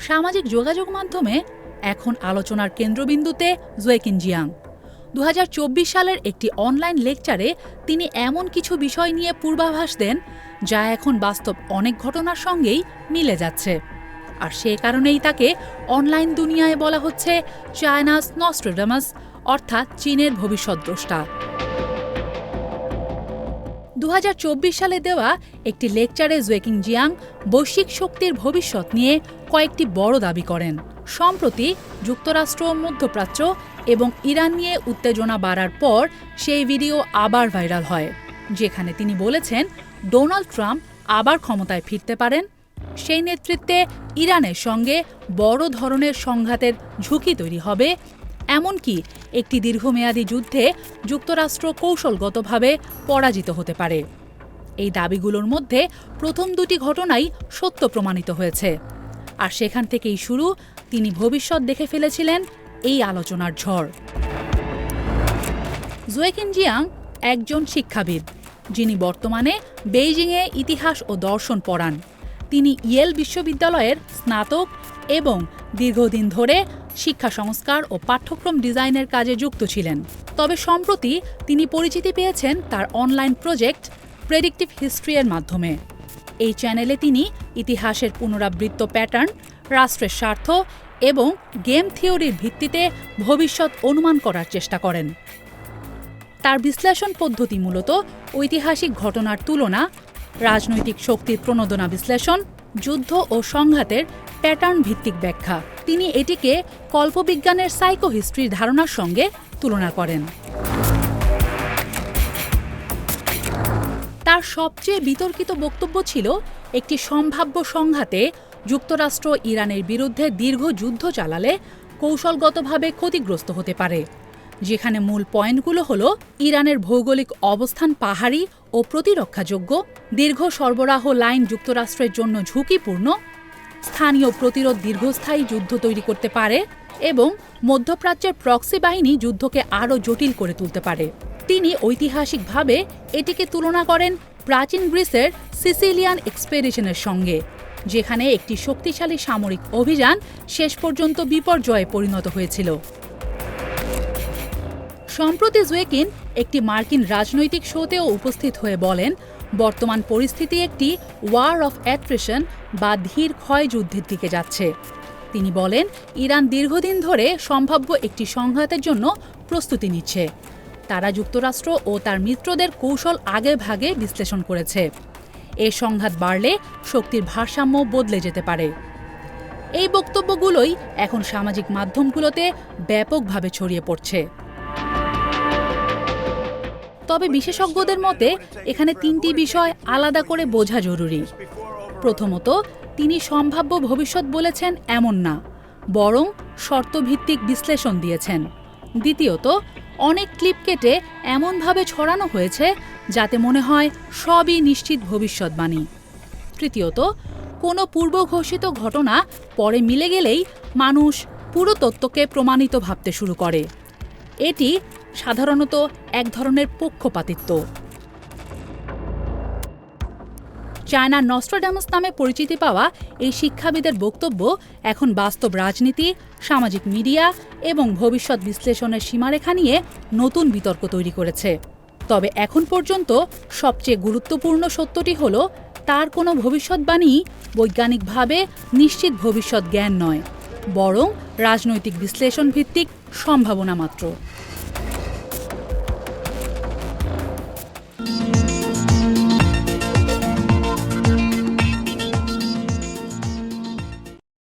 সামাজিক যোগাযোগ মাধ্যমে এখন আলোচনার কেন্দ্রবিন্দুতে জোয়েকিন জিয়াং। 2024 সালের একটি অনলাইন লেকচারে তিনি এমন কিছু বিষয় নিয়ে পূর্বাভাস দেন যা এখন বাস্তব অনেক ঘটনার সঙ্গেই মিলে যাচ্ছে। আর সে কারণেই তাকে অনলাইন দুনিয়ায় বলা হচ্ছে চায়নাস নস্ট্রাডামাস, অর্থাৎ চীনের ভবিষ্যদ্দ্রষ্টা। 2024 সালে দেওয়া একটি লেকচারে জোয়েকিন জিয়াং বৈশ্বিক শক্তির ভবিষ্যৎ নিয়ে কয়েকটি বড় দাবি করেন। সম্প্রতি যুক্তরাষ্ট্র, মধ্যপ্রাচ্য এবং ইরান নিয়ে উত্তেজনা বাড়ার পর সেই ভিডিও আবার ভাইরাল হয়, যেখানে তিনি বলেছেন ডোনাল্ড ট্রাম্প আবার ক্ষমতায় ফিরতে পারেন। সেই নেতৃত্বে ইরানের সঙ্গে বড় ধরনের সংঘাতের ঝুঁকি তৈরি হবে, এমনকি একটি দীর্ঘমেয়াদী যুদ্ধে যুক্তরাষ্ট্র কৌশলগতভাবে পরাজিত হতে পারে। এই দাবিগুলোর মধ্যে প্রথম দুটি ঘটনাই সত্য প্রমাণিত হয়েছে, আর সেখান থেকেই শুরু তিনি ভবিষ্যৎ দেখে ফেলেছিলেন এই আলোচনার ঝড়। জোয়েকিন জিয়াং একজন শিক্ষাবিদ, যিনি বর্তমানে বেইজিংয়ে ইতিহাস ও দর্শন পড়ান। তিনি ইয়েল বিশ্ববিদ্যালয়ের স্নাতক এবং দীর্ঘদিন ধরে শিক্ষা সংস্কার ও পাঠ্যক্রম ডিজাইনের কাজে যুক্ত ছিলেন। তবে সম্প্রতি তিনি পরিচিতি পেয়েছেন তার অনলাইন প্রজেক্ট প্রেডিক্টিভ হিস্ট্রি এর মাধ্যমে। এই চ্যানেলে তিনি ইতিহাসের পুনরাবৃত্ত প্যাটার্ন, রাষ্ট্রের স্বার্থ এবং গেম থিওরির ভিত্তিতে ভবিষ্যৎ অনুমান করার চেষ্টা করেন। তার বিশ্লেষণ পদ্ধতি মূলত ঐতিহাসিক ঘটনার তুলনা, রাজনৈতিক শক্তির প্রণোদনা বিশ্লেষণ, যুদ্ধ ও সংঘাতের প্যাটার্ন ভিত্তিক ব্যাখ্যা। তিনি এটিকে কল্পবিজ্ঞানের সাইকোহিস্ট্রির ধারণার সঙ্গে তুলনা করেন। তার সবচেয়ে বিতর্কিত বক্তব্য ছিল একটি সম্ভাব্য সংঘাতে যুক্তরাষ্ট্র ইরানের বিরুদ্ধে দীর্ঘ যুদ্ধ চালালে কৌশলগতভাবে ক্ষতিগ্রস্ত হতে পারে, যেখানে মূল পয়েন্টগুলো হল ইরানের ভৌগোলিক অবস্থান পাহাড়ি ও প্রতিরক্ষাযোগ্য, দীর্ঘ সরবরাহ লাইন যুক্তরাষ্ট্রের জন্য ঝুঁকিপূর্ণ, স্থানীয় প্রতিরোধ দীর্ঘস্থায়ী যুদ্ধ তৈরি করতে পারে এবং মধ্যপ্রাচ্যের প্রক্সি বাহিনী যুদ্ধকে আরও জটিল করে তুলতে পারে। তিনি ঐতিহাসিকভাবে এটিকে তুলনা করেন প্রাচীন গ্রিসের সিসিলিয়ান এক্সপেডিশনের সঙ্গে, যেখানে একটি শক্তিশালী সামরিক অভিযান শেষ পর্যন্ত বিপর্যয়ে পরিণত হয়েছিল। সম্প্রতি জোয়েকিন একটি মার্কিন রাজনৈতিক শোতেও উপস্থিত হয়ে বলেন, বর্তমান পরিস্থিতি একটি ওয়ার অফ অ্যাট্রিশন বা ধীর ক্ষয় যুদ্ধের দিকে যাচ্ছে। তিনি বলেন, ইরান দীর্ঘদিন ধরে সম্ভাব্য একটি সংঘাতের জন্য প্রস্তুতি নিচ্ছে। তারা যুক্তরাষ্ট্র ও তার মিত্রদের কৌশল আগেভাগে বিশ্লেষণ করেছে। এ সংঘাত বাড়লে শক্তির ভারসাম্য বদলে যেতে পারে। এই বক্তব্যগুলোই এখন সামাজিক মাধ্যমগুলোতে ব্যাপকভাবে ছড়িয়ে পড়ছে। তবে বিশেষজ্ঞদের মতে এখানে তিনটি বিষয় আলাদা করে বোঝা জরুরি। প্রথমত, তিনি সম্ভাব্য ভবিষ্যৎ বলেছেন এমন না, বরং শর্তভিত্তিক বিশ্লেষণ দিয়েছেন। দ্বিতীয়ত, অনেক ক্লিপ কেটে এমনভাবে ছড়ানো হয়েছে যাতে মনে হয় সবই নিশ্চিত ভবিষ্যৎবাণী। তৃতীয়ত, কোনো পূর্বঘোষিত ঘটনা পরে মিলে গেলেই মানুষ পুরো তত্ত্বকে প্রমাণিত ভাবতে শুরু করে। এটি সাধারণত এক ধরনের পক্ষপাতিত্ব। চায়নার নস্ট্রাডামাস নামে পরিচিতি পাওয়া এই শিক্ষাবিদের বক্তব্য এখন বাস্তব রাজনীতি, সামাজিক মিডিয়া এবং ভবিষ্যৎ বিশ্লেষণের সীমারেখা নিয়ে নতুন বিতর্ক তৈরি করেছে। তবে এখন পর্যন্ত সবচেয়ে গুরুত্বপূর্ণ সত্যটি হল, তার কোনো ভবিষ্যৎবাণী বৈজ্ঞানিকভাবে নিশ্চিত ভবিষ্যৎ জ্ঞান নয়, বরং রাজনৈতিক বিশ্লেষণ ভিত্তিক সম্ভাবনা মাত্র।